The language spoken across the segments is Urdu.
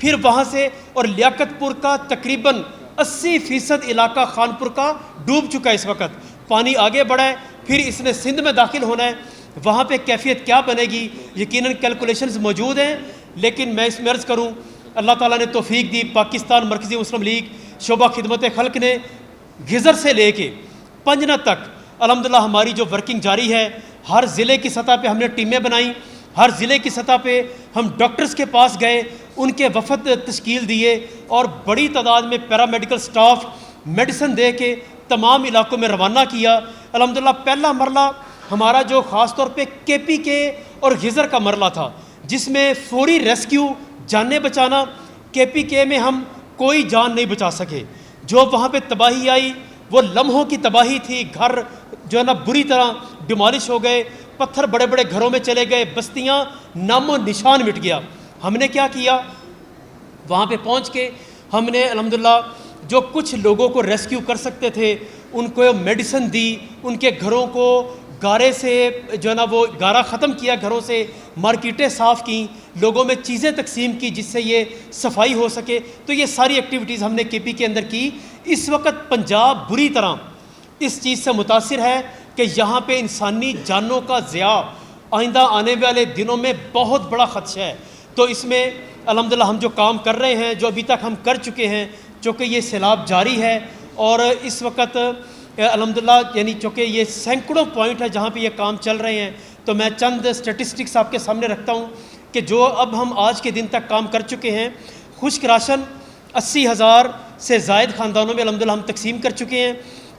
پھر وہاں سے اور لیاقت پور کا تقریباً 80% علاقہ خانپور کا ڈوب چکا ہے اس وقت. پانی آگے بڑھا ہے, پھر اس نے سندھ میں داخل ہونا ہے. وہاں پہ کیفیت کیا بنے گی, یقیناً کیلکولیشنز موجود ہیں, لیکن میں اس میں عرض کروں اللہ تعالیٰ نے توفیق دی. پاکستان مرکزی مسلم لیگ شعبہ خدمت خلق نے گھزر سے لے کے پنجنہ تک الحمدللہ ہماری جو ورکنگ جاری ہے. ہر ضلع کی سطح پہ ہم نے ٹیمیں بنائیں, ہر ضلع کی سطح پہ ہم ڈاکٹرز کے پاس گئے, ان کے وفد تشکیل دیے اور بڑی تعداد میں پیرامیڈیکل سٹاف میڈیسن دے کے تمام علاقوں میں روانہ کیا. الحمدللہ پہلا مرلہ ہمارا جو خاص طور پہ کے پی کے اور گھزر کا مرلہ تھا, جس میں فوری ریسکیو, جانیں بچانا. کے پی کے میں ہم کوئی جان نہیں بچا سکے. جو وہاں پہ تباہی آئی وہ لمحوں کی تباہی تھی. گھر جو ہے نا بری طرح ڈیمالش ہو گئے, پتھر بڑے بڑے گھروں میں چلے گئے, بستیاں نام و نشان مٹ گیا. ہم نے کیا کیا, وہاں پہ پہنچ کے ہم نے الحمدللہ جو کچھ لوگوں کو ریسکیو کر سکتے تھے ان کو میڈیسن دی, ان کے گھروں کو گارے سے جو ہے نا وہ گارا ختم کیا, گھروں سے مارکیٹیں صاف کیں, لوگوں میں چیزیں تقسیم کی جس سے یہ صفائی ہو سکے. تو یہ ساری ایکٹیویٹیز ہم نے کے پی کے اندر کی. اس وقت پنجاب بری طرح اس چیز سے متاثر ہے کہ یہاں پہ انسانی جانوں کا ضیاع آئندہ آنے والے دنوں میں بہت بڑا خدشہ ہے. تو اس میں الحمدللہ ہم جو کام کر رہے ہیں, جو ابھی تک ہم کر چکے ہیں, چونکہ یہ سیلاب جاری ہے اور اس وقت الحمدللہ یعنی چونکہ یہ سینکڑوں پوائنٹ ہے جہاں پہ یہ کام چل رہے ہیں, تو میں چند اسٹیٹسٹکس آپ کے سامنے رکھتا ہوں کہ جو اب ہم آج کے دن تک کام کر چکے ہیں. خشک راشن 80,000 سے زائد خاندانوں میں الحمدللہ ہم تقسیم کر چکے ہیں.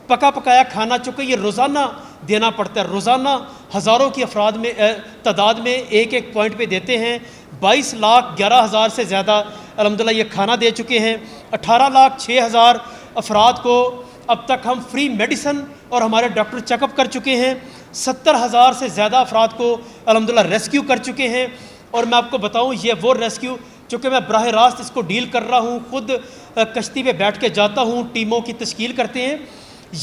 پکا پکایا کھانا چونکہ یہ روزانہ دینا پڑتا ہے, روزانہ ہزاروں کی افراد میں تعداد میں ایک ایک پوائنٹ پہ دیتے ہیں. 22,11,000 سے زیادہ الحمدللہ یہ کھانا دے چکے ہیں. 18,06,000 افراد کو اب تک ہم فری میڈیسن اور ہمارے ڈاکٹر چیک اپ کر چکے ہیں. 70,000 سے زیادہ افراد کو الحمدللہ ریسکیو کر چکے ہیں. اور میں آپ کو بتاؤں یہ وہ ریسکیو, چونکہ میں براہ راست اس کو ڈیل کر رہا ہوں, خود کشتی پہ بیٹھ کے جاتا ہوں, ٹیموں کی تشکیل کرتے ہیں.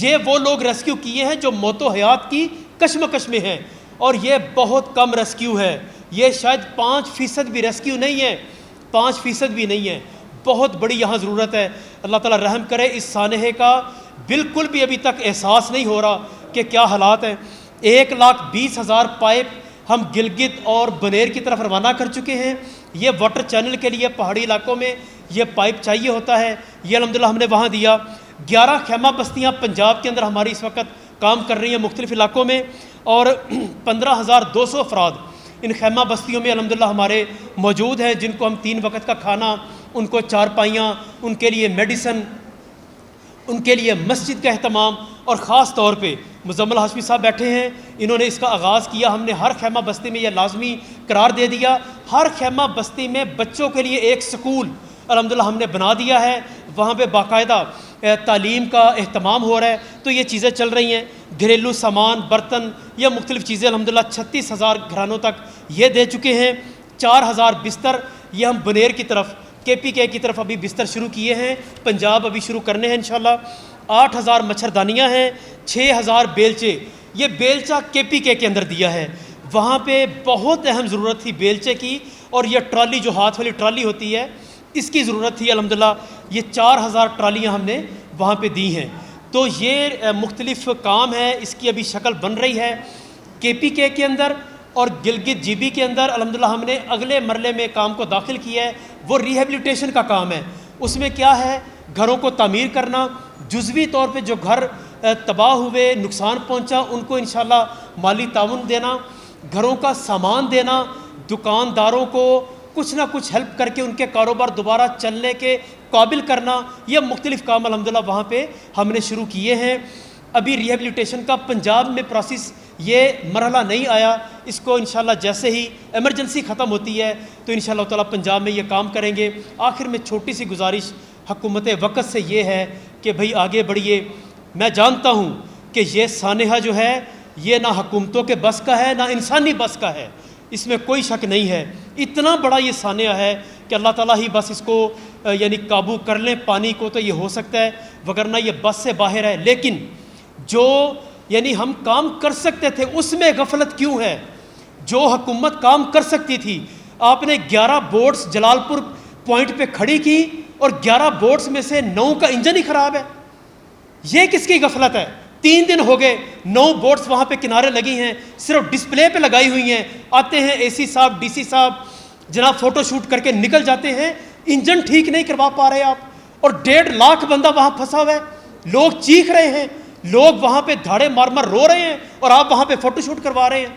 یہ وہ لوگ ریسکیو کیے ہیں جو موت و حیات کی کشمکش میں ہیں, اور یہ بہت کم ریسکیو ہے. یہ شاید 5% بھی ریسکیو نہیں ہے, 5% بھی نہیں ہے. بہت بڑی یہاں ضرورت ہے. اللہ تعالیٰ رحم کرے, اس سانحے کا بالکل بھی ابھی تک احساس نہیں ہو رہا کہ کیا حالات ہیں. 1,20,000 پائپ ہم گلگت اور بنیر کی طرف روانہ کر چکے ہیں. یہ واٹر چینل کے لیے پہاڑی علاقوں میں یہ پائپ چاہیے ہوتا ہے, یہ الحمدللہ ہم نے وہاں دیا. 11 خیمہ بستیاں پنجاب کے اندر ہماری اس وقت کام کر رہی ہیں مختلف علاقوں میں, اور 15,200 افراد ان خیمہ بستیوں میں الحمدللہ ہمارے موجود ہیں, جن کو ہم 3 وقت کا کھانا, ان کو چارپائیاں, ان کے لیے میڈیسن, ان کے لیے مسجد کا اہتمام. اور خاص طور پہ مزمل ہاشمی صاحب بیٹھے ہیں, انہوں نے اس کا آغاز کیا. ہم نے ہر خیمہ بستی میں یہ لازمی قرار دے دیا. ہر خیمہ بستی میں بچوں کے لیے ایک سکول الحمدللہ ہم نے بنا دیا ہے, وہاں پہ باقاعدہ تعلیم کا اہتمام ہو رہا ہے. تو یہ چیزیں چل رہی ہیں. گھریلو سامان, برتن, یہ مختلف چیزیں الحمدللہ 36,000 گھرانوں تک یہ دے چکے ہیں. 4,000 بستر یہ ہم بنیر کی طرف, کے پی کے کی طرف ابھی بستر شروع کیے ہیں, پنجاب ابھی شروع کرنے ہیں انشاءاللہ. 8,000 مچھردانیاں ہیں, 6,000 بیلچے, یہ بیلچہ کے پی کے اندر دیا ہے. وہاں پہ بہت اہم ضرورت تھی بیلچے کی, اور یہ ٹرالی جو ہاتھ والی ٹرالی ہوتی ہے اس کی ضرورت تھی. الحمدللہ یہ 4,000 ٹرالیاں ہم نے وہاں پہ دی ہیں. تو یہ مختلف کام ہے, اس کی ابھی شکل بن رہی ہے. کے پی کے اندر اور گلگت جی بی کے اندر الحمدللہ ہم نے اگلے مرحلے میں کام کو داخل کیا ہے, وہ ریہیبلیٹیشن کا کام ہے. اس میں کیا ہے, گھروں کو تعمیر کرنا, جزوی طور پہ جو گھر تباہ ہوئے, نقصان پہنچا, ان کو انشاءاللہ مالی تعاون دینا, گھروں کا سامان دینا, دکانداروں کو کچھ نہ کچھ ہیلپ کر کے ان کے کاروبار دوبارہ چلنے کے قابل کرنا. یہ مختلف کام الحمدللہ وہاں پہ ہم نے شروع کیے ہیں. ابھی ریہیبلیٹیشن کا پنجاب میں پروسیس یہ مرحلہ نہیں آیا, اس کو انشاءاللہ جیسے ہی ایمرجنسی ختم ہوتی ہے تو انشاءاللہ تعالیٰ پنجاب میں یہ کام کریں گے. آخر میں چھوٹی سی گزارش حکومت وقت سے یہ ہے کہ بھئی آگے بڑھیے. میں جانتا ہوں کہ یہ سانحہ جو ہے یہ نہ حکومتوں کے بس کا ہے نہ انسانی بس کا ہے, اس میں کوئی شک نہیں ہے. اتنا بڑا یہ سانحہ ہے کہ اللہ تعالیٰ ہی بس اس کو یعنی قابو کر لیں. پانی کو تو یہ ہو سکتا ہے, وگرنہ یہ بس سے باہر ہے. لیکن جو یعنی ہم کام کر سکتے تھے اس میں غفلت کیوں ہے؟ جو حکومت کام کر سکتی تھی, آپ نے 11 بوٹس جلال پور پوائنٹ پہ کھڑی کی اور 11 بوٹس میں سے 9 کا انجن ہی خراب ہے. یہ کس کی غفلت ہے؟ 3 دن ہو گئے 9 بوٹس وہاں پہ کنارے لگی ہیں, صرف ڈسپلے پہ لگائی ہوئی ہیں. آتے ہیں اے سی صاحب, ڈی سی صاحب جناب, فوٹو شوٹ کر کے نکل جاتے ہیں. انجن ٹھیک نہیں کروا پا رہے آپ, اور 1.5 لاکھ بندہ وہاں پھنسا ہوا ہے. لوگ چیخ رہے ہیں, لوگ وہاں پہ دھاڑے مار مار رو رہے ہیں, اور آپ وہاں پہ فوٹو شوٹ کروا رہے ہیں.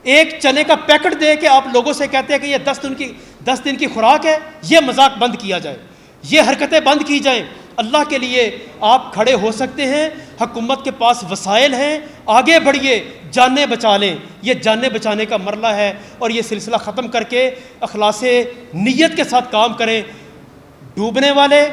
ایک چنے کا پیکٹ دے کے آپ لوگوں سے کہتے ہیں کہ یہ 10 دن کی خوراک ہے. یہ مذاق بند کیا جائے, یہ حرکتیں بند کی جائیں. اللہ کے لیے آپ کھڑے ہو سکتے ہیں, حکومت کے پاس وسائل ہیں, آگے بڑھیے, جانیں بچا لیں. یہ جانیں بچانے کا مرحلہ ہے, اور یہ سلسلہ ختم کر کے اخلاص نیت کے ساتھ کام کریں. ڈوبنے والے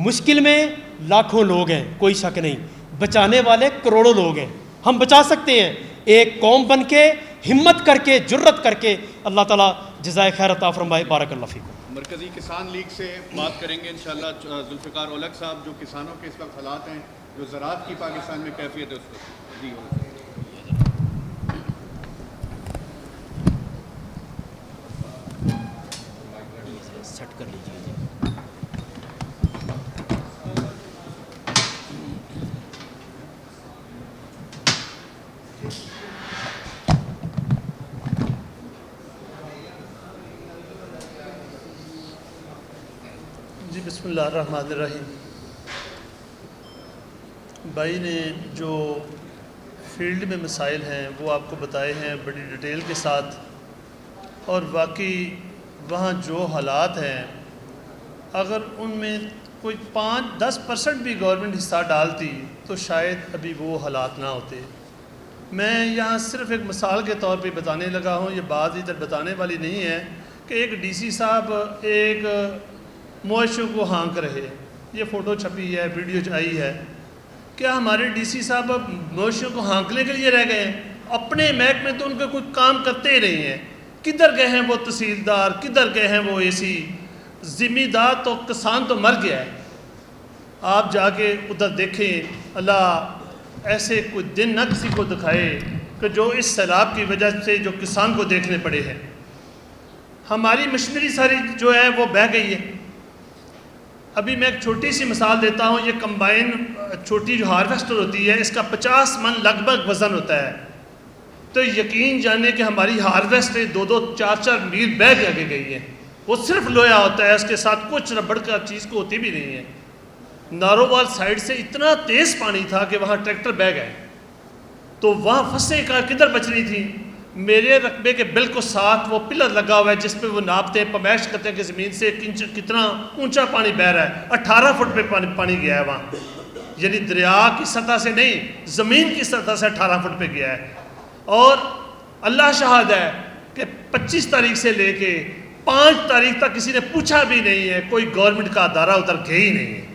مشکل میں لاکھوں لوگ ہیں, کوئی شک نہیں. بچانے والے کروڑوں لوگ ہیں. ہم بچا سکتے ہیں ایک قوم بن کے, ہمت کر کے, جرت کر کے. اللہ تعالیٰ جزائے خیر عطا فرمائے. بارک اللہ فیکم. مرکزی کسان لیگ سے بات کریں گے انشاءاللہ ذوالفقار اولک صاحب, جو کسانوں کے اس وقت حالات ہیں, جو زراعت کی پاکستان میں کیفیت ہے اس کو. جی سیٹ کر لیجیے. جی بسم اللہ الرحمن الرحیم. بھائی نے جو فیلڈ میں مسائل ہیں وہ آپ کو بتائے ہیں بڑی ڈیٹیل کے ساتھ, اور واقعی وہاں جو حالات ہیں اگر ان میں کوئی 5-10% بھی گورنمنٹ حصہ ڈالتی تو شاید ابھی وہ حالات نہ ہوتے. میں یہاں صرف ایک مثال کے طور پہ بتانے لگا ہوں, یہ بات ادھر بتانے والی نہیں ہے کہ ایک ڈی سی صاحب ایک مویشیوں کو ہانک رہے. یہ فوٹو چھپی ہے, ویڈیو آئی ہے. کیا ہمارے ڈی سی صاحب اب مویشیوں کو ہانکنے کے لیے رہ گئے ہیں؟ اپنے محکمے تو ان کے کوئی کام کرتے ہی نہیں ہیں. کدھر گئے ہیں وہ تحصیلدار, کدھر گئے ہیں وہ اے سی؟ زمیندار تو, کسان تو مر گیا ہے. آپ جا کے ادھر دیکھیں, اللہ ایسے کوئی دن نہ کسی کو دکھائے کہ جو اس سیلاب کی وجہ سے جو کسان کو دیکھنے پڑے ہیں. ہماری مشینری ساری جو ہے وہ بہہ گئی ہے. ابھی میں ایک چھوٹی سی مثال دیتا ہوں. یہ کمبائن چھوٹی جو ہارویسٹر ہوتی ہے, اس کا 50 من لگ بھگ وزن ہوتا ہے. تو یقین جانے کہ ہماری ہارویسٹر 2-4 میل بہہ کے آگے گئی ہے. وہ صرف لویا ہوتا ہے, اس کے ساتھ کچھ ربڑ کا چیز کو ہوتی بھی نہیں ہے. نارووال سائڈ سے اتنا تیز پانی تھا کہ وہاں ٹریکٹر بہہ گئے. تو وہاں پھنسے کا کدھر بچ رہی تھی؟ میرے رقبے کے بالکل ساتھ وہ پلر لگا ہوا ہے جس پہ وہ ناپتے ہیں, پمیش کرتے ہیں کہ زمین سے کتنا اونچا پانی بہہ رہا ہے. 18 فٹ پہ پانی گیا ہے وہاں, یعنی دریا کی سطح سے نہیں, زمین کی سطح سے 18 فٹ پہ گیا ہے. اور اللہ شاہد ہے کہ 25 تاریخ سے لے کے 5 تاریخ تک کسی نے پوچھا بھی نہیں ہے, کوئی گورنمنٹ کا ادارہ ادھر گیا ہی نہیں ہے.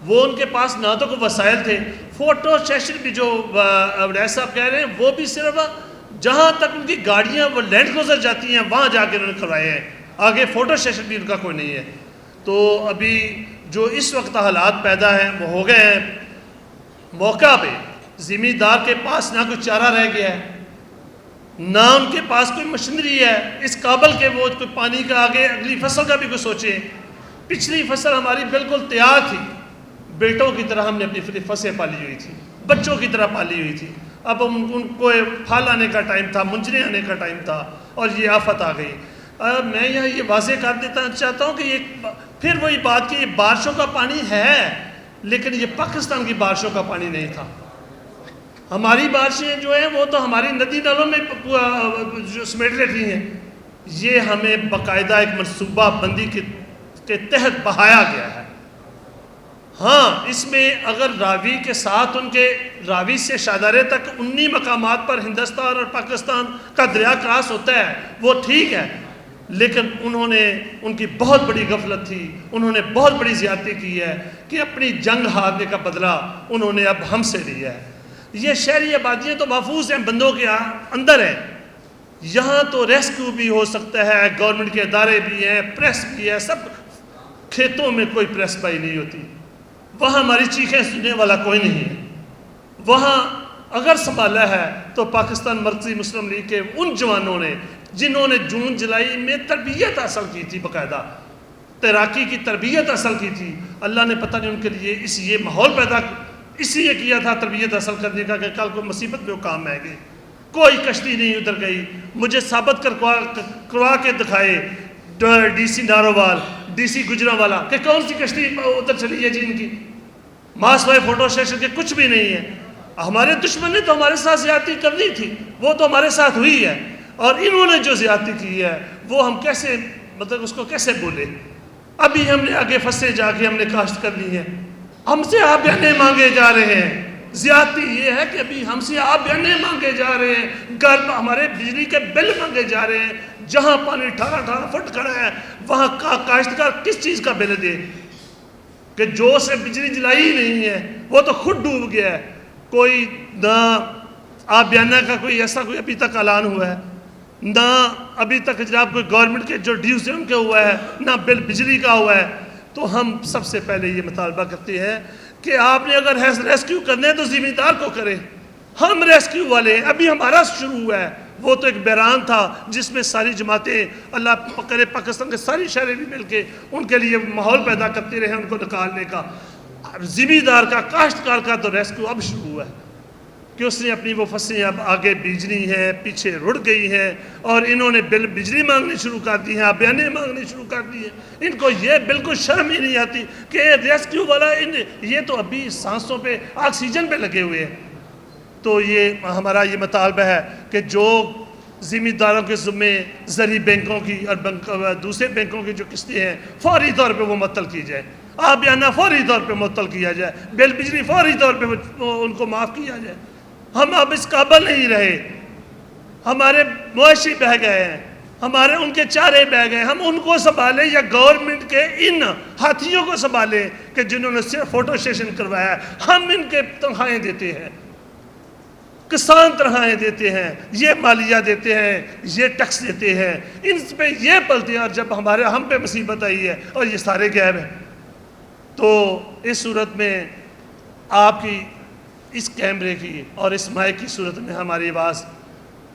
وہ ان کے پاس نہ تو کوئی وسائل تھے. فوٹو سیشن بھی جو وڈیس صاحب کہہ رہے ہیں وہ بھی صرف جہاں تک ان کی گاڑیاں وہ لینڈ کروزر جاتی ہیں وہاں جا کے انہوں نے کروائے ہیں, آگے فوٹو سیشن بھی ان کا کوئی نہیں ہے. تو ابھی جو اس وقت حالات پیدا ہیں وہ ہو گئے ہیں. موقع پہ زمیندار کے پاس نہ کوئی چارہ رہ گیا ہے, نہ ان کے پاس کوئی مشینری ہے اس قابل کہ وہ کوئی پانی کا آگے اگلی فصل کا بھی کوئی سوچے. پچھلی فصل ہماری بالکل تیار تھی, بیٹوں کی طرح ہم نے اپنی فصلیں پالی ہوئی تھی, بچوں کی طرح پالی ہوئی تھی. اب ان کو پھل آنے کا ٹائم تھا, منجریں آنے کا ٹائم تھا, اور یہ آفت آ گئی. میں یہاں یہ واضح کر دیتا چاہتا ہوں کہ یہ پھر وہی بات کہ یہ بارشوں کا پانی ہے, لیکن یہ پاکستان کی بارشوں کا پانی نہیں تھا. ہماری بارشیں جو ہیں وہ تو ہماری ندی نالوں میں جو سمیٹ لیتی ہیں. یہ ہمیں باقاعدہ ایک منصوبہ بندی کے تحت بہایا گیا ہے. ہاں اس میں اگر راوی کے ساتھ ان کے راوی سے شادارے تک 19 مقامات پر ہندوستان اور پاکستان کا دریا کراس ہوتا ہے وہ ٹھیک ہے, لیکن انہوں نے ان کی بہت بڑی غفلت تھی, انہوں نے بہت بڑی زیادتی کی ہے کہ اپنی جنگ ہارنے کا بدلہ انہوں نے اب ہم سے لیا ہے. یہ شہری آبادیاں تو محفوظ ہیں, بندوں کے اندر ہیں, یہاں تو ریسکیو بھی ہو سکتا ہے, گورنمنٹ کے ادارے بھی ہیں, پریس بھی ہے, سب. کھیتوں میں کوئی پریس بائی نہیں ہوتی, وہاں ہماری چیخیں سننے والا کوئی نہیں ہے. وہاں اگر سنبھالا ہے تو پاکستان مرکزی مسلم لیگ کے ان جوانوں نے جنہوں نے جون جولائی میں تربیت حاصل کی تھی، باقاعدہ تیراکی کی تربیت حاصل کی تھی، اللہ نے پتہ نہیں ان کے لیے یہ ماحول پیدا اس لیے کیا تھا تربیت حاصل کرنے کا کہ کل کو مصیبت میں وہ کام آئے گے۔ کوئی کشتی نہیں ادھر گئی، مجھے ثابت کروا کے دکھائے D C Narowal, D C Gujranwala کہ کون سی کشتی ادھر چلی ہے جی ان کی، ماس وائی فوٹو سیشن کے کچھ بھی نہیں ہے۔ ہمارے دشمن نے تو ہمارے ساتھ زیادتی کرنی تھی، وہ تو ہمارے ساتھ ہوئی ہے، اور انہوں نے جو زیادتی کی ہے وہ ہم کیسے مطلب اس کو کیسے بولے۔ ابھی ہم نے آگے پھنسے جا کے ہم نے کاشت کر لی ہے، ہم سے آپ بیانے مانگے جا رہے ہیں۔ زیادتی یہ ہے کہ ابھی ہم سے آپ بیانے مانگے جا رہے ہیں، گھر ہمارے بجلی کے بل مانگے جا رہے ہیں، جہاں پانی 18 فٹ کھڑا ہے وہاں کاشتکار کس چیز کا بل دے کہ جو اسے بجلی جلائی ہی نہیں ہے وہ تو خود ڈوب گیا ہے۔ کوئی نہ آپ بیانہ کا کوئی ایسا کوئی ابھی تک اعلان ہوا ہے، نہ ابھی تک جناب کوئی گورنمنٹ کے جو ڈیوز ہیں ان کے ہوا ہے، نہ بل بجلی کا ہوا ہے۔ تو ہم سب سے پہلے یہ مطالبہ کرتے ہیں کہ آپ نے اگر ریسکیو کرنے تو ذمہ دار کو کریں۔ ہم ریسکیو والے ابھی ہمارا شروع ہوا ہے، وہ تو ایک بحران تھا جس میں ساری جماعتیں اللہ کرے پاکستان کے ساری شہریں بھی مل کے ان کے لیے ماحول پیدا کرتے رہے ان کو نکالنے کا۔ ذمہ دار کا کاشتکار کا تو ریسکیو اب شروع ہوا ہے کہ اس نے اپنی وہ فصلیں اب آگے بیجنی ہیں، پیچھے رڑ گئی ہیں، اور انہوں نے بجلی مانگنی شروع کر دی ہیں، بیانے مانگنی شروع کر دی ہیں۔ ان کو یہ بالکل شرم ہی نہیں آتی کہ ریسکیو والا یہ تو ابھی سانسوں پہ آکسیجن پہ لگے ہوئے ہیں۔ تو یہ ہمارا یہ مطالبہ ہے کہ جو ذمہ داروں کے ذمے زرعی بینکوں کی اور دوسرے بینکوں کی جو قسطیں ہیں فوری طور پہ وہ معطل کی جائے، آپ بیانہ فوری طور پہ معطل کیا جائے، بل بجلی فوری طور پہ ان کو معاف کیا جائے۔ ہم اب اس قابل نہیں رہے، ہمارے مویشی بہہ گئے ہیں، ہمارے ان کے چارے بہہ گئے، ہم ان کو سنبھالیں یا گورنمنٹ کے ان ہاتھیوں کو سنبھالیں کہ جنہوں نے صرف فوٹو سیشن کروایا ہے۔ ہم ان کے تنخواہیں دیتے ہیں، کسان تنخواہیں دیتے ہیں، یہ مالیہ دیتے ہیں، یہ ٹیکس دیتے ہیں، ان پہ یہ پلتے ہیں، اور جب ہم پہ مصیبت آئی ہے اور یہ سارے غائب ہیں۔ تو اس صورت میں آپ کی اس کیمرے کی اور اس مائک کی صورت میں ہماری آواز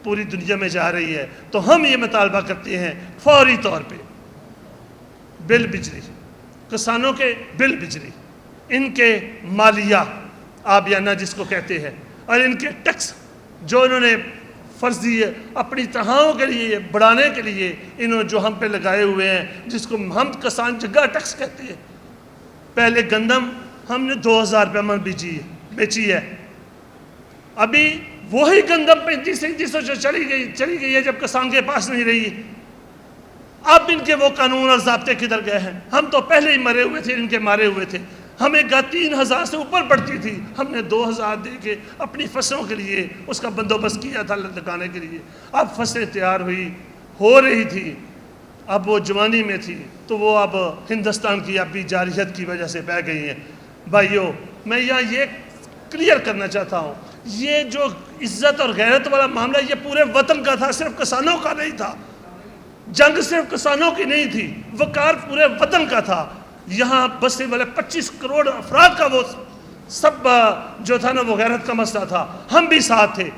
پوری دنیا میں جا رہی ہے، تو ہم یہ مطالبہ کرتے ہیں فوری طور پہ بل بجلی، کسانوں کے بل بجلی، ان کے مالیہ آبیانہ جس کو کہتے ہیں، اور ان کے ٹیکس جو انہوں نے فرضی اپنی تنخواہوں کے لیے بڑھانے کے لیے انہوں جو ہم پہ لگائے ہوئے ہیں، جس کو ہم کسان جگہ ٹیکس کہتے ہیں۔ پہلے گندم ہم نے 2000 روپے من بیچی ہے، ابھی وہی گندم 35-37 جو چلی گئی ہے جب کسان کے پاس نہیں رہی۔ اب ان کے وہ قانون اور ضابطے کدھر گئے ہیں؟ ہم تو پہلے ہی مرے ہوئے تھے، ان کے مارے ہوئے تھے۔ ہمیں 3000 سے اوپر پڑتی تھی، ہم نے 2000 دے کے اپنی فصلوں کے لیے اس کا بندوبست کیا تھا لگانے کے لیے۔ اب فصلیں تیار ہو رہی تھی، اب وہ جوانی میں تھی، تو وہ اب ہندوستان کی اب بھی جارحیت کی وجہ سے بہہ گئی ہیں۔ بھائیو، میں یہاں یہ کلیئر کرنا چاہتا ہوں، یہ جو عزت اور غیرت والا معاملہ یہ پورے وطن کا تھا، صرف کسانوں کا نہیں تھا۔ جنگ صرف کسانوں کی نہیں تھی، وقار پورے وطن کا تھا۔ یہاں بسنے والے 25 کروڑ افراد کا وہ سب جو تھا نا وہ غیرت کا مسئلہ تھا۔ ہم بھی ساتھ تھے،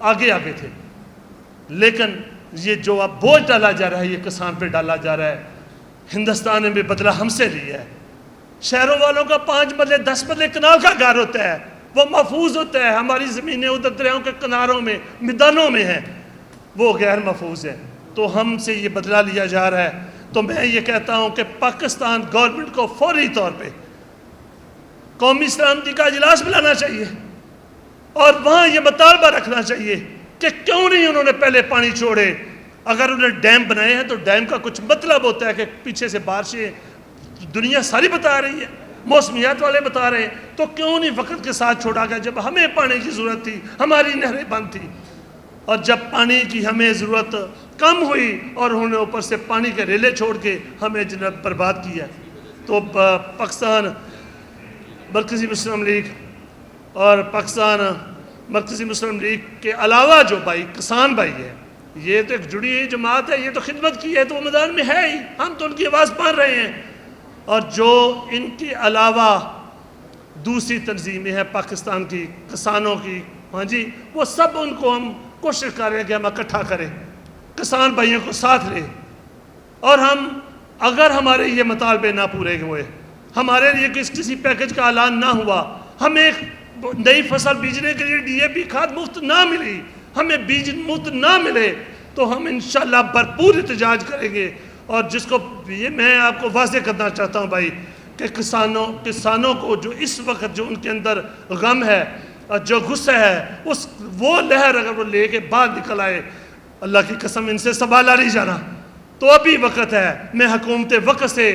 آگے تھے، لیکن یہ جو اب بوجھ ڈالا جا رہا ہے یہ کسان پہ ڈالا جا رہا ہے۔ ہندوستان نے بھی بدلہ ہم سے لیا ہے۔ شہروں والوں کا 5 مرلے 10 مرلے کنال کا گھر ہوتا ہے، وہ محفوظ ہوتا ہے۔ ہماری زمینیں ادھر دریاؤں کے کناروں میں میدانوں میں ہیں، وہ غیر محفوظ ہے۔ تو ہم سے یہ بدلہ لیا جا رہا ہے۔ تو میں یہ کہتا ہوں کہ پاکستان گورنمنٹ کو فوری طور پہ قومی سلامتی کا اجلاس بلانا چاہیے، اور وہاں یہ مطالبہ رکھنا چاہیے کہ کیوں نہیں انہوں نے پہلے پانی چھوڑے۔ اگر انہوں نے ڈیم بنائے ہیں تو ڈیم کا کچھ مطلب ہوتا ہے کہ پیچھے سے بارشیں دنیا ساری بتا رہی ہے، موسمیات والے بتا رہے ہیں، تو کیوں نہیں وقت کے ساتھ چھوڑا گیا جب ہمیں پانی کی ضرورت تھی، ہماری نہریں بند تھی، اور جب پانی کی ہمیں ضرورت کم ہوئی اور انہوں نے اوپر سے پانی کے ریلے چھوڑ کے ہمیں جناب برباد کیا۔ تو پاکستان مرکزی مسلم لیگ اور پاکستان مرکزی مسلم لیگ کے علاوہ جو بھائی کسان بھائی ہے، یہ تو ایک جڑی ہوئی جماعت ہے، یہ تو خدمت کی ہے، تو وہ میدان میں ہے ہی، ہم تو ان کی آواز پان رہے ہیں۔ اور جو ان کے علاوہ دوسری تنظیمیں ہیں پاکستان کی کسانوں کی، ہاں جی، وہ سب ان کو ہم کوشش کر رہے ہیں کہ ہم اکٹھا کریں، کسان بھائیوں کو ساتھ لے، اور ہم اگر ہمارے یہ مطالبے نہ پورے ہوئے، ہمارے لیے کسی پیکج کا اعلان نہ ہوا، ہمیں ایک نئی فصل بیجنے کے لیے ڈی اے پی کھاد مفت نہ ملی، ہمیں بیج مفت نہ ملے، تو ہم انشاءاللہ بھرپور احتجاج کریں گے۔ اور جس کو یہ میں آپ کو واضح کرنا چاہتا ہوں بھائی کہ کسانوں کو جو اس وقت جو ان کے اندر غم ہے اور جو غصہ ہے، وہ لہر اگر وہ لے کے باہر نکل آئے، اللہ کی قسم ان سے سنبھالا نہیں جانا۔ تو ابھی وقت ہے، میں حکومت وقت سے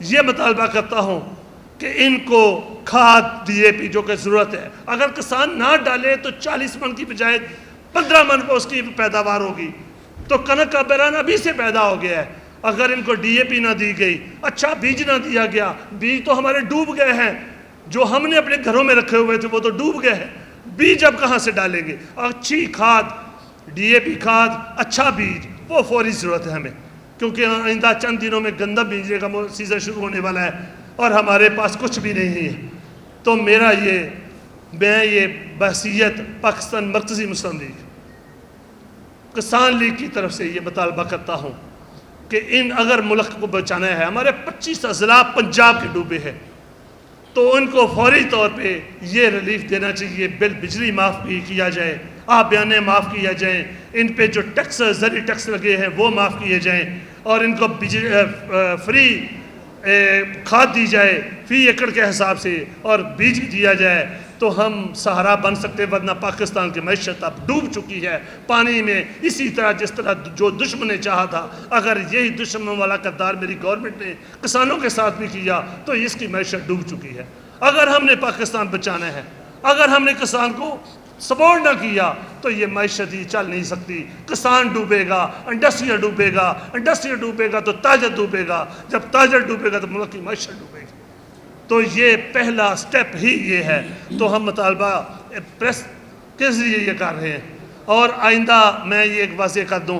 یہ مطالبہ کرتا ہوں کہ ان کو کھاد ڈی اے پی جو کہ ضرورت ہے، اگر کسان نہ ڈالے تو 40 من کی بجائے 15 من پر اس کی پیداوار ہوگی، تو کنک کا بحران ابھی سے پیدا ہو گیا ہے۔ اگر ان کو ڈی اے پی نہ دی گئی، اچھا بیج نہ دیا گیا، بیج تو ہمارے ڈوب گئے ہیں، جو ہم نے اپنے گھروں میں رکھے ہوئے تھے وہ تو ڈوب گئے ہیں، بیج اب کہاں سے ڈالیں گے؟ اچھی کھاد، ڈی اے پی کھاد، اچھا بیج، وہ فوری ضرورت ہے ہمیں، کیونکہ آئندہ چند دنوں میں گندم بیجنے کا سیزن شروع ہونے والا ہے اور ہمارے پاس کچھ بھی نہیں ہے۔ تو میں یہ بحثیت پاکستان مرکزی مسلم لیگ، کسان لیگ کی طرف سے یہ مطالبہ کرتا ہوں کہ اگر ملک کو بچانا ہے، ہمارے 25 اضلاع پنجاب کے ڈوبے ہیں، تو ان کو فوری طور پہ یہ ریلیف دینا چاہیے، بجلی معاف بھی کیا جائے، آبیانے معاف کیا جائیں، ان پہ جو ٹیکس زرعی ٹیکس لگے ہیں وہ معاف کیے جائیں، اور ان کو فری کھاد دی جائے فی ایکڑ کے حساب سے، اور بیج دیا جائے، تو ہم سہارا بن سکتے، ورنہ پاکستان کی معیشت اب ڈوب چکی ہے پانی میں، اسی طرح جس طرح جو دشمن نے چاہا تھا۔ اگر یہی دشمن والا کردار میری گورنمنٹ نے کسانوں کے ساتھ بھی کیا تو اس کی معیشت ڈوب چکی ہے۔ اگر ہم نے پاکستان بچانا ہے، اگر ہم نے کسان کو سپورٹ نہ کیا تو یہ معیشت ہی چل نہیں سکتی۔ کسان ڈوبے گا، انڈسٹری ڈوبے گا، انڈسٹری ڈوبے گا تو تاجر ڈوبے گا، جب تاجر ڈوبے گا تو ملک کی معیشت ڈوبے گی۔ تو یہ پہلا سٹیپ ہی یہ ہے۔ تو ہم مطالبہ پریس کے ذریعے یہ کر رہے ہیں، اور آئندہ میں یہ ایک واضح کر دوں،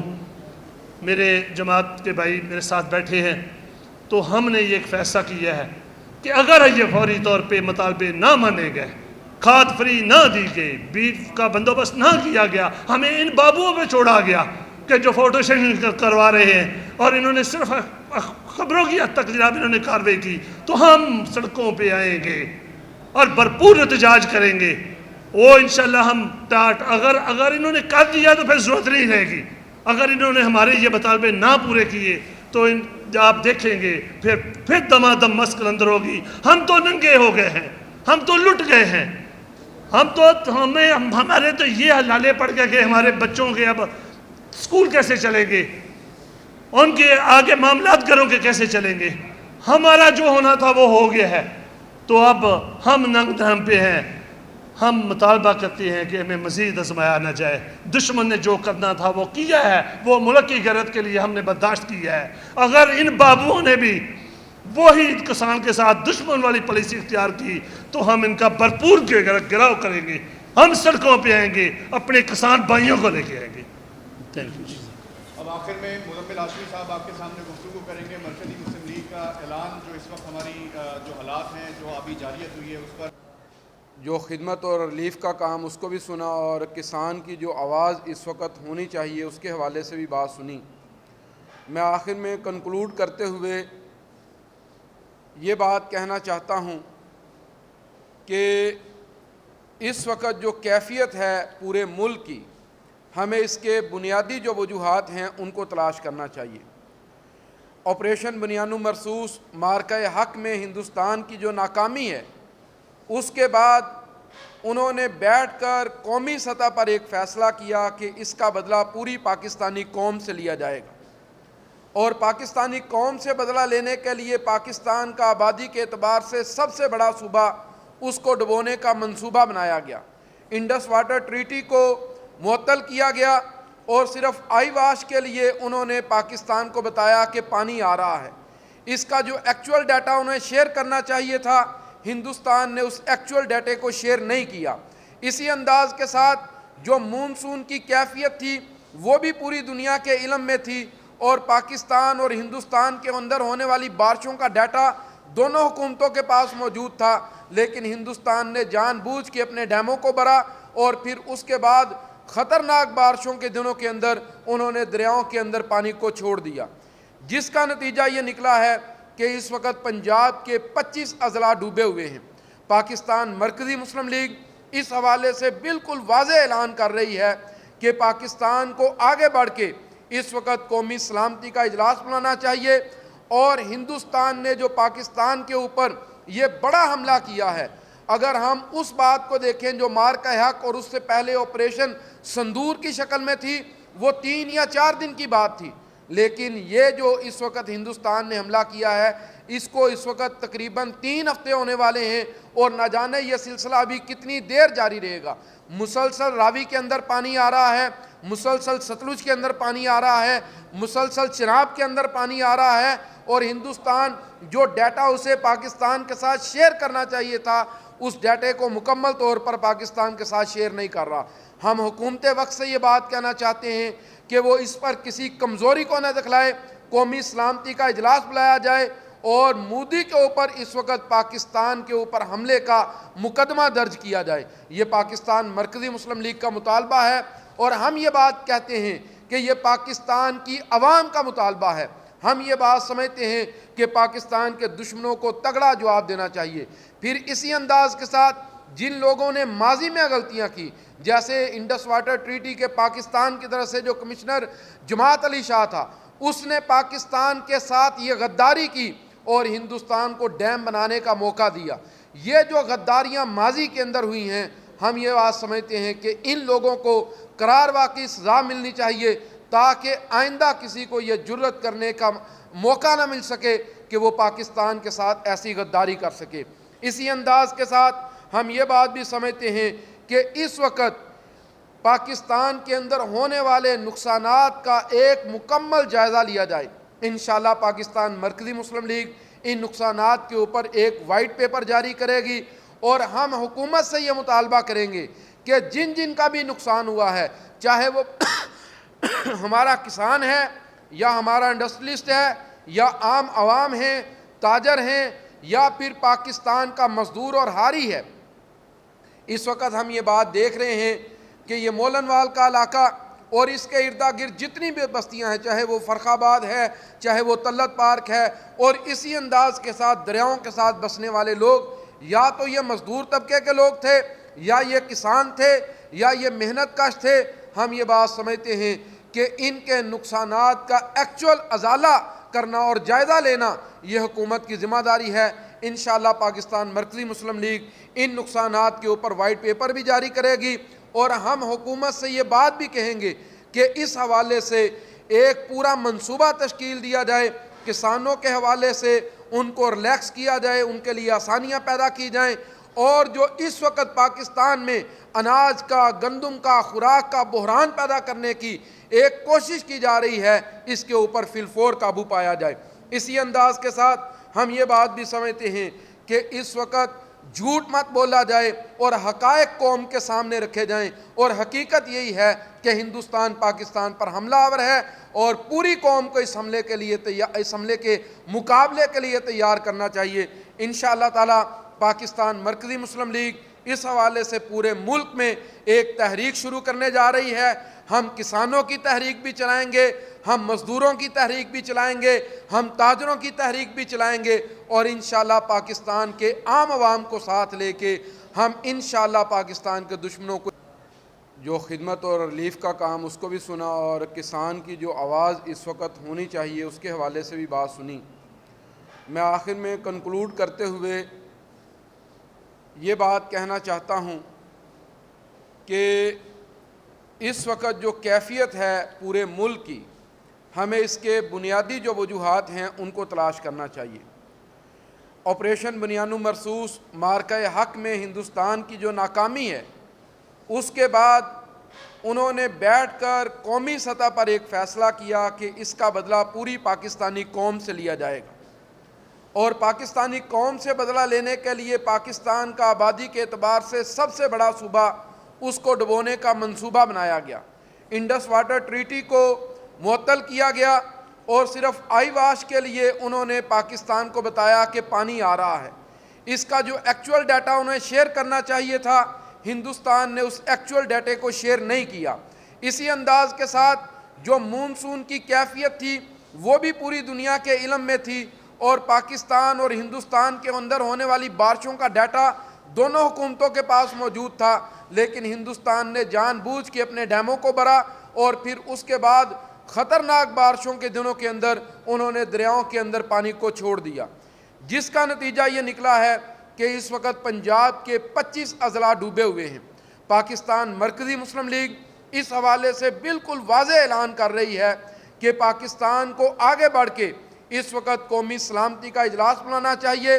میرے جماعت کے بھائی میرے ساتھ بیٹھے ہیں، تو ہم نے یہ ایک فیصلہ کیا ہے کہ اگر یہ فوری طور پہ مطالبے نہ مانے گئے، کھاد فری نہ دی گئی، بیج کا بندوبست نہ کیا گیا، ہمیں ان بابوؤں پہ چھوڑا گیا کہ جو فوٹو سیشن کروا رہے ہیں، اور انہوں نے صرف خبروں کی حد تک جناب انہوں نے کارروائی کی، تو ہم سڑکوں پہ آئیں گے اور بھرپور احتجاج کریں گے۔ وہ انشاءاللہ ہم اگر انہوں نے کر دیا تو پھر ضرورت نہیں رہے گی، اگر انہوں نے ہمارے یہ مطالبے نہ پورے کیے تو آپ دیکھیں گے پھر دمادم مسکل اندر ہوگی۔ ہم تو ننگے ہو گئے ہیں، ہم تو لٹ گئے ہیں، ہمارے تو یہ حلالے پڑ گئے کہ ہمارے بچوں کے اب اسکول کیسے چلیں گے، ان کے آگے معاملات گھروں کے کیسے چلیں گے۔ ہمارا جو ہونا تھا وہ ہو گیا ہے، تو اب ہم ننگ دھم پہ ہیں۔ ہم مطالبہ کرتے ہیں کہ ہمیں مزید آزمایا نہ جائے۔ دشمن نے جو کرنا تھا وہ کیا ہے، وہ ملک کی غیرت کے لیے ہم نے برداشت کیا ہے۔ اگر ان بابوؤں نے بھی وہی کسان کے ساتھ دشمن والی پالیسی اختیار کی تو ہم ان کا بھرپور گراؤ کریں گے، ہم سڑکوں پہ آئیں گے، اپنے کسان بھائیوں کو لے کے آئیں گے۔ Thank you. اب آخر میں مزمل ہاشمی صاحب آپ کے سامنے گفتگو کریں گے مرکزی مسلم لیگ کا اعلان جو اس وقت ہماری جو حالات ہیں، جو ابھی جاریت ہوئی ہے اس پر جو خدمت اور ریلیف کا کام اس کو بھی سنا، اور کسان کی جو آواز اس وقت ہونی چاہیے اس کے حوالے سے بھی بات سنی۔ میں آخر میں کنکلوڈ کرتے ہوئے یہ بات کہنا چاہتا ہوں کہ اس وقت جو کیفیت ہے پورے ملک کی، ہمیں اس کے بنیادی جو وجوہات ہیں ان کو تلاش کرنا چاہیے۔ آپریشن بنیانو مرصوص مارکہ حق میں ہندوستان کی جو ناکامی ہے، اس کے بعد انہوں نے بیٹھ کر قومی سطح پر ایک فیصلہ کیا کہ اس کا بدلہ پوری پاکستانی قوم سے لیا جائے گا، اور پاکستانی قوم سے بدلہ لینے کے لیے پاکستان کا آبادی کے اعتبار سے سب سے بڑا صوبہ اس کو ڈبونے کا منصوبہ بنایا گیا۔ انڈس واٹر ٹریٹی کو معطل کیا گیا، اور صرف آئی واش کے لیے انہوں نے پاکستان کو بتایا کہ پانی آ رہا ہے۔ اس کا جو ایکچول ڈیٹا انہیں شیئر کرنا چاہیے تھا، ہندوستان نے اس ایکچول ڈیٹے کو شیئر نہیں کیا۔ اسی انداز کے ساتھ جو مونسون کی کیفیت تھی وہ بھی پوری دنیا کے علم میں تھی، اور پاکستان اور ہندوستان کے اندر ہونے والی بارشوں کا ڈیٹا دونوں حکومتوں کے پاس موجود تھا، لیکن ہندوستان نے جان بوجھ کے اپنے ڈیموں کو بھرا، اور پھر اس کے بعد خطرناک بارشوں کے دنوں کے اندر انہوں نے دریاؤں کے اندر پانی کو چھوڑ دیا، جس کا نتیجہ یہ نکلا ہے کہ اس وقت پنجاب کے 25 اضلاع ڈوبے ہوئے ہیں۔ پاکستان مرکزی مسلم لیگ اس حوالے سے بالکل واضح اعلان کر رہی ہے کہ پاکستان کو آگے بڑھ کے اس وقت قومی سلامتی کا اجلاس بلانا چاہیے، اور ہندوستان نے جو پاکستان کے اوپر یہ بڑا حملہ کیا ہے، اگر ہم اس بات کو دیکھیں جو مارکہ حق اور اس سے پہلے آپریشن سندور کی شکل میں تھی، وہ 3 یا 4 دن کی بات تھی، لیکن یہ جو اس وقت ہندوستان نے حملہ کیا ہے، اس کو اس وقت تقریباً 3 ہفتے ہونے والے ہیں، اور نہ جانے یہ سلسلہ ابھی کتنی دیر جاری رہے گا۔ مسلسل راوی کے اندر پانی آ رہا ہے، مسلسل ستلج کے اندر پانی آ رہا ہے، مسلسل چناب کے اندر پانی آ رہا ہے، اور ہندوستان جو ڈیٹا اسے پاکستان کے ساتھ شیئر کرنا چاہیے تھا، اس ڈیٹے کو مکمل طور پر پاکستان کے ساتھ شیئر نہیں کر رہا۔ ہم حکومت وقت سے یہ بات کہنا چاہتے ہیں کہ وہ اس پر کسی کمزوری کو نہ دکھلائے، قومی سلامتی کا اجلاس بلایا جائے، اور مودی کے اوپر اس وقت پاکستان کے اوپر حملے کا مقدمہ درج کیا جائے۔ یہ پاکستان مرکزی مسلم لیگ کا مطالبہ ہے، اور ہم یہ بات کہتے ہیں کہ یہ پاکستان کی عوام کا مطالبہ ہے۔ ہم یہ بات سمجھتے ہیں کہ پاکستان کے دشمنوں کو تگڑا جواب دینا چاہیے۔ پھر اسی انداز کے ساتھ جن لوگوں نے ماضی میں غلطیاں کی، جیسے انڈس واٹر ٹریٹی کے پاکستان کی طرف سے جو کمشنر جماعت علی شاہ تھا، اس نے پاکستان کے ساتھ یہ غداری کی اور ہندوستان کو ڈیم بنانے کا موقع دیا۔ یہ جو غداریاں ماضی کے اندر ہوئی ہیں، ہم یہ بات سمجھتے ہیں کہ ان لوگوں کو قرار واقعی سزا ملنی چاہیے، تاکہ آئندہ کسی کو یہ جرأت کرنے کا موقع نہ مل سکے کہ وہ پاکستان کے ساتھ ایسی غداری کر سکے۔ اسی انداز کے ساتھ ہم یہ بات بھی سمجھتے ہیں کہ اس وقت پاکستان کے اندر ہونے والے نقصانات کا ایک مکمل جائزہ لیا جائے۔ انشاءاللہ پاکستان مرکزی مسلم لیگ ان نقصانات کے اوپر ایک وائٹ پیپر جاری کرے گی، اور ہم حکومت سے یہ مطالبہ کریں گے کہ جن جن کا بھی نقصان ہوا ہے، چاہے وہ ہمارا کسان ہے یا ہمارا انڈسٹریلسٹ ہے یا عام عوام ہیں، تاجر ہیں، یا پھر پاکستان کا مزدور اور حاری ہے، اس وقت ہم یہ بات دیکھ رہے ہیں کہ یہ مولن وال کا علاقہ اور اس کے اردا گرد جتنی بھی بستیاں ہیں، چاہے وہ فرخ آباد ہے، چاہے وہ تلت پارک ہے، اور اسی انداز کے ساتھ دریاؤں کے ساتھ بسنے والے لوگ، یا تو یہ مزدور طبقے کے لوگ تھے، یا یہ کسان تھے، یا یہ محنت کش تھے۔ ہم یہ بات سمجھتے ہیں کہ ان کے نقصانات کا ایکچول ازالہ کرنا اور جائزہ لینا یہ حکومت کی ذمہ داری ہے۔ انشاءاللہ پاکستان مرکزی مسلم لیگ ان نقصانات کے اوپر وائٹ پیپر بھی جاری کرے گی، اور ہم حکومت سے یہ بات بھی کہیں گے کہ اس حوالے سے ایک پورا منصوبہ تشکیل دیا جائے، کسانوں کے حوالے سے ان کو ریلیکس کیا جائے، ان کے لیے آسانیاں پیدا کی جائیں، اور جو اس وقت پاکستان میں اناج کا، گندم کا، خوراک کا بحران پیدا کرنے کی ایک کوشش کی جا رہی ہے، اس کے اوپر فی الفور قابو پایا جائے۔ اسی انداز کے ساتھ ہم یہ بات بھی سمجھتے ہیں کہ اس وقت جھوٹ مت بولا جائے اور حقائق قوم کے سامنے رکھے جائیں، اور حقیقت یہی ہے کہ ہندوستان پاکستان پر حملہ آور ہے، اور پوری قوم کو اس حملے کے مقابلے کے لیے تیار کرنا چاہیے۔ انشاءاللہ تعالی پاکستان مرکزی مسلم لیگ اس حوالے سے پورے ملک میں ایک تحریک شروع کرنے جا رہی ہے۔ ہم کسانوں کی تحریک بھی چلائیں گے، ہم مزدوروں کی تحریک بھی چلائیں گے، ہم تاجروں کی تحریک بھی چلائیں گے، اور انشاءاللہ پاکستان کے عام عوام کو ساتھ لے کے ہم انشاءاللہ پاکستان کے دشمنوں کو جو خدمت اور ریلیف کا کام اس کو بھی سنا، اور کسان کی جو آواز اس وقت ہونی چاہیے اس کے حوالے سے بھی بات سنی۔ میں آخر میں کنکلوڈ کرتے ہوئے یہ بات کہنا چاہتا ہوں کہ اس وقت جو کیفیت ہے پورے ملک کی، ہمیں اس کے بنیادی جو وجوہات ہیں ان کو تلاش کرنا چاہیے۔ آپریشن بنیانو مرصوص مارکہ حق میں ہندوستان کی جو ناکامی ہے، اس کے بعد انہوں نے بیٹھ کر قومی سطح پر ایک فیصلہ کیا کہ اس کا بدلہ پوری پاکستانی قوم سے لیا جائے گا، اور پاکستانی قوم سے بدلہ لینے کے لیے پاکستان کا آبادی کے اعتبار سے سب سے بڑا صوبہ اس کو ڈبونے کا منصوبہ بنایا گیا۔ انڈس واٹر ٹریٹی کو معطل کیا گیا، اور صرف آئی واش کے لیے انہوں نے پاکستان کو بتایا کہ پانی آ رہا ہے۔ اس کا جو ایکچول ڈیٹا انہیں شیئر کرنا چاہیے تھا ہندوستان نے اس ایکچول ڈیٹے کو شیئر نہیں کیا۔ اسی انداز کے ساتھ جو مونسون کی کیفیت تھی وہ بھی پوری دنیا کے علم میں تھی، اور پاکستان اور ہندوستان کے اندر ہونے والی بارشوں کا ڈیٹا دونوں حکومتوں کے پاس موجود تھا، لیکن ہندوستان نے جان بوجھ کے اپنے ڈیموں کو بھرا، اور پھر اس کے بعد خطرناک بارشوں کے دنوں کے اندر انہوں نے دریاؤں کے اندر پانی کو چھوڑ دیا، جس کا نتیجہ یہ نکلا ہے کہ اس وقت پنجاب کے 25 اضلاع ڈوبے ہوئے ہیں۔ پاکستان مرکزی مسلم لیگ اس حوالے سے بالکل واضح اعلان کر رہی ہے کہ پاکستان کو آگے بڑھ کے اس وقت قومی سلامتی کا اجلاس بلانا چاہیے،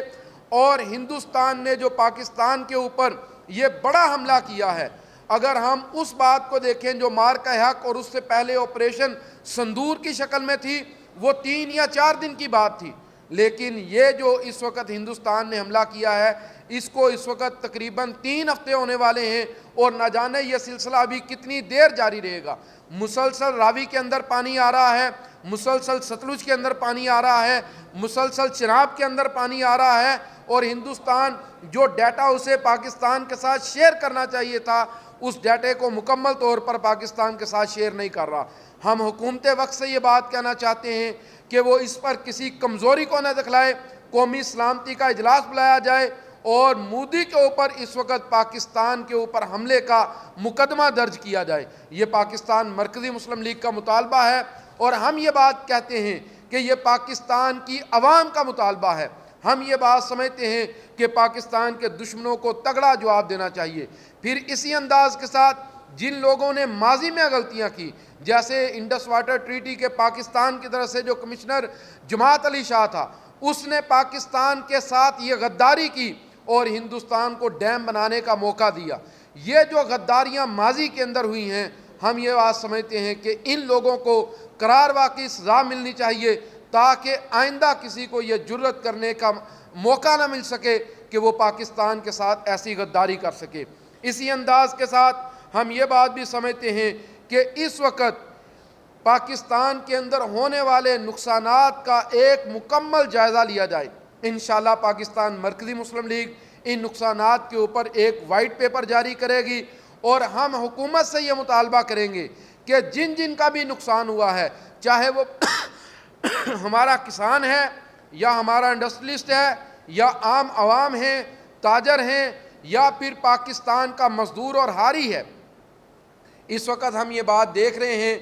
اور ہندوستان نے جو پاکستان کے اوپر یہ بڑا حملہ کیا ہے، اگر ہم اس بات کو دیکھیں جو مارکہ حق اور اس سے پہلے آپریشن سندور کی شکل میں تھی، وہ 3 یا 4 دن کی بات تھی، لیکن یہ جو اس وقت ہندوستان نے حملہ کیا ہے اس کو اس وقت تقریباً 3 ہفتے ہونے والے ہیں، اور نہ جانے یہ سلسلہ ابھی کتنی دیر جاری رہے گا۔ مسلسل راوی کے اندر پانی آ رہا ہے، مسلسل ستلج کے اندر پانی آ رہا ہے، مسلسل چناب کے اندر پانی آ رہا ہے، اور ہندوستان جو ڈیٹا اسے پاکستان کے ساتھ شیئر کرنا چاہیے تھا اس ڈیٹے کو مکمل طور پر پاکستان کے ساتھ شیئر نہیں کر رہا۔ ہم حکومت وقت سے یہ بات کہنا چاہتے ہیں کہ وہ اس پر کسی کمزوری کو نہ دکھلائے، قومی سلامتی کا اجلاس بلایا جائے، اور مودی کے اوپر اس وقت پاکستان کے اوپر حملے کا مقدمہ درج کیا جائے۔ یہ پاکستان مرکزی مسلم لیگ کا مطالبہ ہے، اور ہم یہ بات کہتے ہیں کہ یہ پاکستان کی عوام کا مطالبہ ہے۔ ہم یہ بات سمجھتے ہیں کہ پاکستان کے دشمنوں کو تگڑا جواب دینا چاہیے۔ پھر اسی انداز کے ساتھ جن لوگوں نے ماضی میں غلطیاں کی، جیسے انڈس واٹر ٹریٹی کے پاکستان کی طرف سے جو کمشنر جماعت علی شاہ تھا، اس نے پاکستان کے ساتھ یہ غداری کی اور ہندوستان کو ڈیم بنانے کا موقع دیا۔ یہ جو غداریاں ماضی کے اندر ہوئی ہیں، ہم یہ بات سمجھتے ہیں کہ ان لوگوں کو قرار واقعی سزا ملنی چاہیے، تاکہ آئندہ کسی کو یہ جرأت کرنے کا موقع نہ مل سکے کہ وہ پاکستان کے ساتھ ایسی غداری کر سکے۔ اسی انداز کے ساتھ ہم یہ بات بھی سمجھتے ہیں کہ اس وقت پاکستان کے اندر ہونے والے نقصانات کا ایک مکمل جائزہ لیا جائے۔ انشاءاللہ پاکستان مرکزی مسلم لیگ ان نقصانات کے اوپر ایک وائٹ پیپر جاری کرے گی، اور ہم حکومت سے یہ مطالبہ کریں گے کہ جن جن کا بھی نقصان ہوا ہے، چاہے وہ ہمارا کسان ہے یا ہمارا انڈسٹریلسٹ ہے یا عام عوام ہیں، تاجر ہیں، یا پھر پاکستان کا مزدور اور حاری ہے، اس وقت ہم یہ بات دیکھ رہے ہیں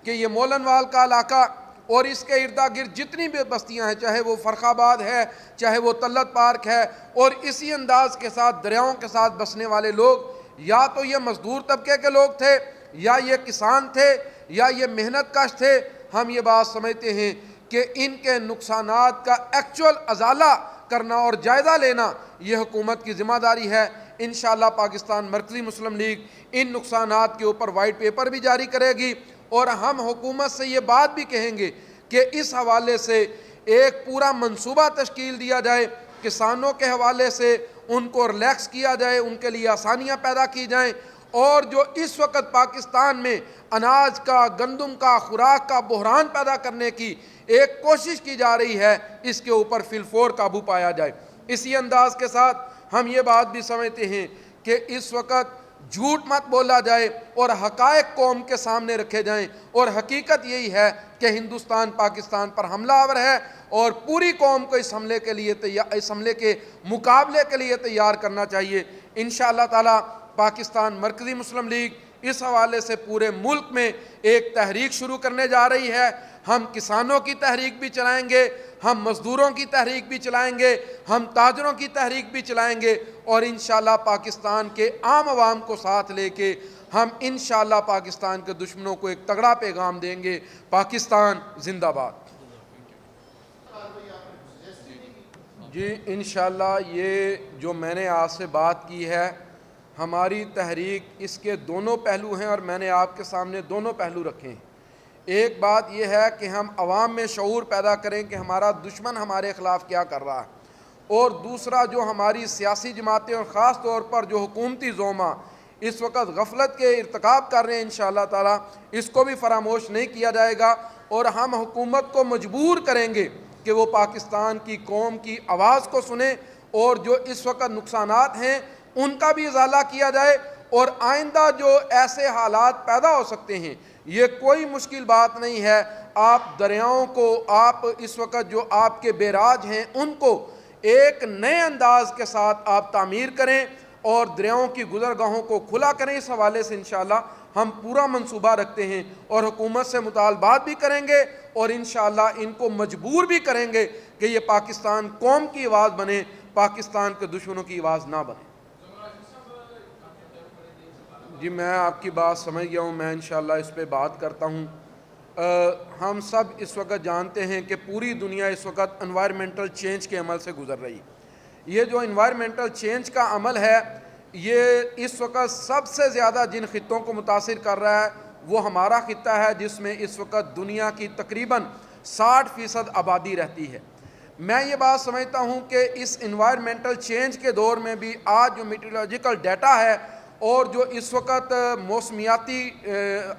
کہ یہ مولن وال کا علاقہ اور اس کے اردا گرد جتنی بھی بستیاں ہیں، چاہے وہ فرخ آباد ہے، چاہے وہ تلت پارک ہے، اور اسی انداز کے ساتھ دریاؤں کے ساتھ بسنے والے لوگ یا تو یہ مزدور طبقے کے لوگ تھے، یا یہ کسان تھے، یا یہ محنت کش تھے۔ ہم یہ بات سمجھتے ہیں کہ ان کے نقصانات کا ایکچول ازالہ کرنا اور جائزہ لینا یہ حکومت کی ذمہ داری ہے۔ انشاءاللہ پاکستان مرکزی مسلم لیگ ان نقصانات کے اوپر وائٹ پیپر بھی جاری کرے گی، اور ہم حکومت سے یہ بات بھی کہیں گے کہ اس حوالے سے ایک پورا منصوبہ تشکیل دیا جائے، کسانوں کے حوالے سے ان کو ریلیکس کیا جائے، ان کے لیے آسانیاں پیدا کی جائیں، اور جو اس وقت پاکستان میں اناج کا، گندم کا، خوراک کا بحران پیدا کرنے کی ایک کوشش کی جا رہی ہے، اس کے اوپر فی الفور قابو پایا جائے۔ اسی انداز کے ساتھ ہم یہ بات بھی سمجھتے ہیں کہ اس وقت جھوٹ مت بولا جائے اور حقائق قوم کے سامنے رکھے جائیں، اور حقیقت یہی ہے کہ ہندوستان پاکستان پر حملہ آور ہے، اور پوری قوم کو اس حملے کے مقابلے کے لیے تیار کرنا چاہیے۔ انشاءاللہ تعالی پاکستان مرکزی مسلم لیگ اس حوالے سے پورے ملک میں ایک تحریک شروع کرنے جا رہی ہے۔ ہم کسانوں کی تحریک بھی چلائیں گے، ہم مزدوروں کی تحریک بھی چلائیں گے، ہم تاجروں کی تحریک بھی چلائیں گے، اور انشاءاللہ پاکستان کے عام عوام کو ساتھ لے کے ہم انشاءاللہ پاکستان کے دشمنوں کو ایک تگڑا پیغام دیں گے۔ پاکستان زندہ باد۔ جی انشاءاللہ یہ جو میں نے آپ سے بات کی ہے، ہماری تحریک اس کے دونوں پہلو ہیں، اور میں نے آپ کے سامنے دونوں پہلو رکھے ہیں۔ ایک بات یہ ہے کہ ہم عوام میں شعور پیدا کریں کہ ہمارا دشمن ہمارے خلاف کیا کر رہا ہے، اور دوسرا جو ہماری سیاسی جماعتیں اور خاص طور پر جو حکومتی زوما اس وقت غفلت کے ارتکاب کر رہے ہیں، انشاءاللہ تعالی اس کو بھی فراموش نہیں کیا جائے گا، اور ہم حکومت کو مجبور کریں گے کہ وہ پاکستان کی قوم کی آواز کو سنیں، اور جو اس وقت نقصانات ہیں ان کا بھی ازالہ کیا جائے، اور آئندہ جو ایسے حالات پیدا ہو سکتے ہیں، یہ کوئی مشکل بات نہیں ہے، آپ دریاؤں کو، آپ اس وقت جو آپ کے بیراج ہیں ان کو ایک نئے انداز کے ساتھ آپ تعمیر کریں اور دریاؤں کی گزرگاہوں کو کھلا کریں۔ اس حوالے سے انشاءاللہ ہم پورا منصوبہ رکھتے ہیں اور حکومت سے مطالبات بھی کریں گے، اور انشاءاللہ ان کو مجبور بھی کریں گے کہ یہ پاکستان قوم کی آواز بنے، پاکستان کے دشمنوں کی آواز نہ بنے۔ جی میں آپ کی بات سمجھ گیا ہوں، میں انشاءاللہ اس پہ بات کرتا ہوں۔ ہم سب اس وقت جانتے ہیں کہ پوری دنیا اس وقت انوائرمنٹل چینج کے عمل سے گزر رہی ہے۔ یہ جو انوائرمنٹل چینج کا عمل ہے، یہ اس وقت سب سے زیادہ جن خطوں کو متاثر کر رہا ہے وہ ہمارا خطہ ہے، جس میں اس وقت دنیا کی تقریباً 60% آبادی رہتی ہے۔ میں یہ بات سمجھتا ہوں کہ اس انوائرمنٹل چینج کے دور میں بھی آج جو میٹیورولوجیکل ڈیٹا ہے اور جو اس وقت موسمیاتی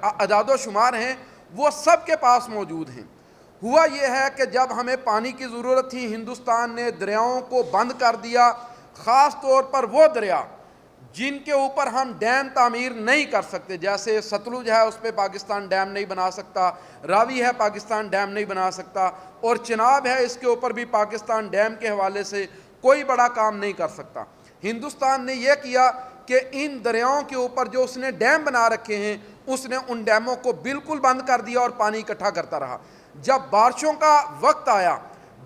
اعداد و شمار ہیں وہ سب کے پاس موجود ہیں۔ ہوا یہ ہے کہ جب ہمیں پانی کی ضرورت تھی، ہندوستان نے دریاؤں کو بند کر دیا، خاص طور پر وہ دریا جن کے اوپر ہم ڈیم تعمیر نہیں کر سکتے، جیسے ستلج ہے اس پہ پاکستان ڈیم نہیں بنا سکتا، راوی ہے پاکستان ڈیم نہیں بنا سکتا، اور چناب ہے اس کے اوپر بھی پاکستان ڈیم کے حوالے سے کوئی بڑا کام نہیں کر سکتا۔ ہندوستان نے یہ کیا کہ ان دریاؤں کے اوپر جو اس نے ڈیم بنا رکھے ہیں اس نے ان ڈیموں کو بالکل بند کر دیا اور پانی اکٹھا کرتا رہا۔ جب بارشوں کا وقت آیا،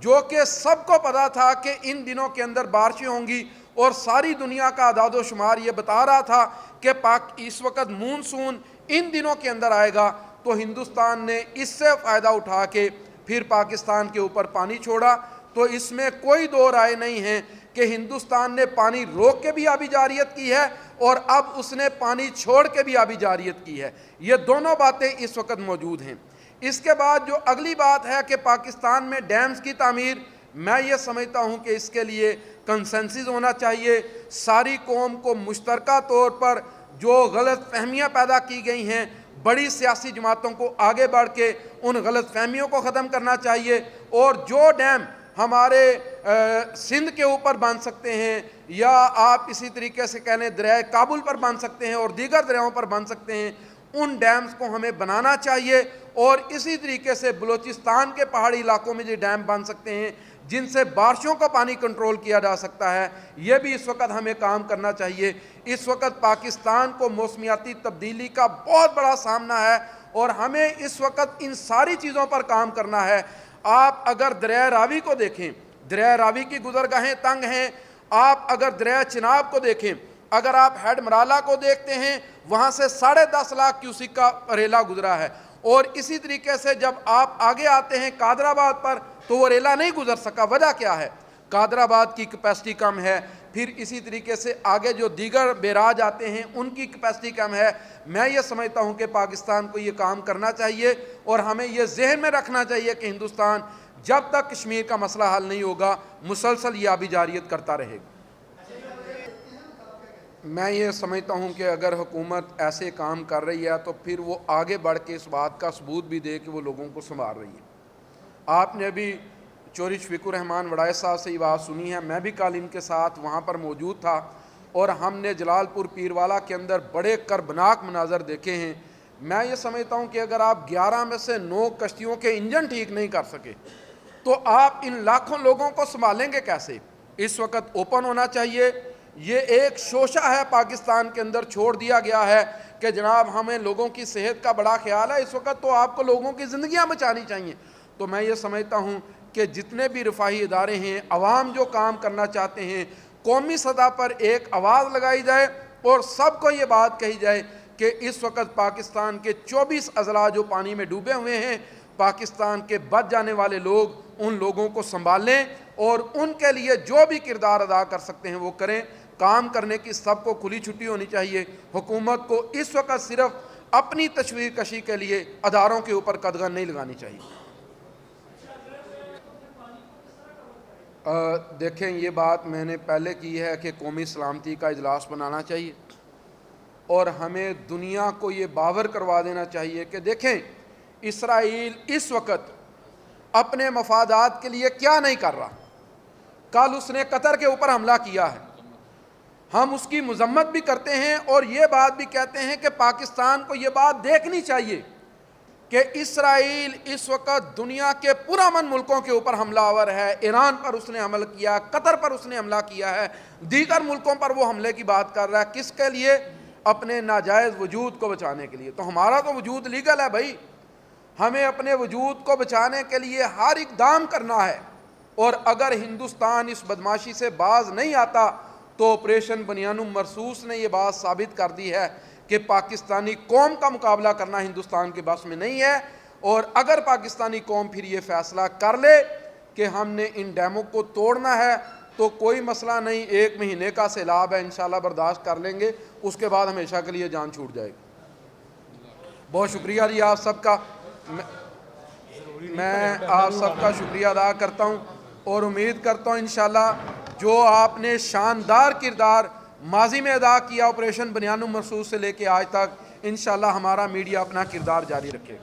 جو کہ سب کو پتا تھا کہ ان دنوں کے اندر بارشیں ہوں گی اور ساری دنیا کا اعداد و شمار یہ بتا رہا تھا کہ اس وقت مونسون ان دنوں کے اندر آئے گا، تو ہندوستان نے اس سے فائدہ اٹھا کے پھر پاکستان کے اوپر پانی چھوڑا۔ تو اس میں کوئی دو رائے نہیں ہے کہ ہندوستان نے پانی روک کے بھی آبی جاریت کی ہے اور اب اس نے پانی چھوڑ کے بھی آبی جاریت کی ہے، یہ دونوں باتیں اس وقت موجود ہیں۔ اس کے بعد جو اگلی بات ہے کہ پاکستان میں ڈیمز کی تعمیر، میں یہ سمجھتا ہوں کہ اس کے لیے کنسنسس ہونا چاہیے، ساری قوم کو مشترکہ طور پر جو غلط فہمیاں پیدا کی گئی ہیں، بڑی سیاسی جماعتوں کو آگے بڑھ کے ان غلط فہمیوں کو ختم کرنا چاہیے، اور جو ڈیم ہمارے سندھ کے اوپر بن سکتے ہیں، یا آپ اسی طریقے سے کہنے دریائے کابل پر بن سکتے ہیں اور دیگر دریاؤں پر بن سکتے ہیں، ان ڈیمز کو ہمیں بنانا چاہیے، اور اسی طریقے سے بلوچستان کے پہاڑی علاقوں میں جو ڈیم بن سکتے ہیں جن سے بارشوں کا پانی کنٹرول کیا جا سکتا ہے، یہ بھی اس وقت ہمیں کام کرنا چاہیے۔ اس وقت پاکستان کو موسمیاتی تبدیلی کا بہت بڑا سامنا ہے اور ہمیں اس وقت ان ساری چیزوں پر کام کرنا ہے۔ آپ اگر دریائے راوی کو دیکھیں، دریائے راوی کی گزرگاہیں تنگ ہیں، آپ اگر دریائے چناب کو دیکھیں، اگر آپ ہیڈ مرالہ کو دیکھتے ہیں، وہاں سے 10.5 لاکھ کیوسک کا ریلا گزرا ہے، اور اسی طریقے سے جب آپ آگے آتے ہیں قادر آباد پر تو وہ ریلا نہیں گزر سکا۔ وجہ کیا ہے؟ قادر آباد کی کیپیسٹی کم ہے، پھر اسی طریقے سے آگے جو دیگر بیراج آتے ہیں ان کی کیپیسٹی کم ہے۔ میں یہ سمجھتا ہوں کہ پاکستان کو یہ کام کرنا چاہیے، اور ہمیں یہ ذہن میں رکھنا چاہیے کہ ہندوستان جب تک کشمیر کا مسئلہ حل نہیں ہوگا مسلسل یہ آبی جاریت کرتا رہے گا۔ میں یہ سمجھتا ہوں کہ اگر حکومت ایسے کام کر رہی ہے تو پھر وہ آگے بڑھ کے اس بات کا ثبوت بھی دے کہ وہ لوگوں کو سنبھال رہی ہے۔ آپ نے ابھی چوری شفیق الرحمان وڑائے صاحب سے یہ بات سنی ہے، میں بھی کل ان کے ساتھ وہاں پر موجود تھا، اور ہم نے جلال پور پیروالا کے اندر بڑے کربناک مناظر دیکھے ہیں۔ میں یہ سمجھتا ہوں کہ اگر آپ 11 میں سے 9 کشتیوں کے انجن ٹھیک نہیں کر سکے تو آپ ان لاکھوں لوگوں کو سنبھالیں گے کیسے؟ اس وقت اوپن ہونا چاہیے۔ یہ ایک شوشہ ہے پاکستان کے اندر چھوڑ دیا گیا ہے کہ جناب ہمیں لوگوں کی صحت کا بڑا خیال ہے، اس وقت تو آپ کو لوگوں کی زندگیاں بچانی چاہیے۔ تو میں یہ سمجھتا ہوں کہ جتنے بھی رفاہی ادارے ہیں، عوام جو کام کرنا چاہتے ہیں، قومی سطح پر ایک آواز لگائی جائے اور سب کو یہ بات کہی جائے کہ اس وقت پاکستان کے 24 اضلاع جو پانی میں ڈوبے ہوئے ہیں، پاکستان کے بچ جانے والے لوگ ان لوگوں کو سنبھالیں اور ان کے لیے جو بھی کردار ادا کر سکتے ہیں وہ کریں۔ کام کرنے کی سب کو کھلی چھٹی ہونی چاہیے۔ حکومت کو اس وقت صرف اپنی تشویش کشی کے لیے اداروں کے اوپر قدغن نہیں لگانی چاہیے۔ دیکھیں یہ بات میں نے پہلے کی ہے کہ قومی سلامتی کا اجلاس بنانا چاہیے، اور ہمیں دنیا کو یہ باور کروا دینا چاہیے کہ دیکھیں اسرائیل اس وقت اپنے مفادات کے لیے کیا نہیں کر رہا۔ کل اس نے قطر کے اوپر حملہ کیا ہے، ہم اس کی مذمت بھی کرتے ہیں اور یہ بات بھی کہتے ہیں کہ پاکستان کو یہ بات دیکھنی چاہیے کہ اسرائیل اس وقت دنیا کے پرامن ملکوں کے اوپر حملہ آور ہے. ایران پر اس نے حملہ کیا، قطر پر اس نے حملہ کیا ہے، دیگر ملکوں پر وہ حملے کی بات کر رہا ہے. کس کے لیے؟ اپنے ناجائز وجود کو بچانے کے لیے. تو ہمارا تو وجود لیگل ہے بھائی، ہمیں اپنے وجود کو بچانے کے لیے ہر اقدام کرنا ہے. اور اگر ہندوستان اس بدماشی سے باز نہیں آتا تو آپریشن بنیان مرصوص نے یہ بات ثابت کر دی ہے کہ پاکستانی قوم کا مقابلہ کرنا ہندوستان کے بس میں نہیں ہے. اور اگر پاکستانی قوم پھر یہ فیصلہ کر لے کہ ہم نے ان ڈیموں کو توڑنا ہے تو کوئی مسئلہ نہیں، 1 مہینے کا سیلاب ہے، انشاءاللہ برداشت کر لیں گے، اس کے بعد ہمیشہ کے لیے جان چھوٹ جائے گی. بہت شکریہ جی آپ سب کا. میں آپ سب کا شکریہ ادا کرتا ہوں اور امید کرتا ہوں انشاءاللہ جو آپ نے شاندار کردار ماضی میں ادا کیا آپریشن بنیان مرصوص سے لے کے آج تک، انشاءاللہ ہمارا میڈیا اپنا کردار جاری رکھے.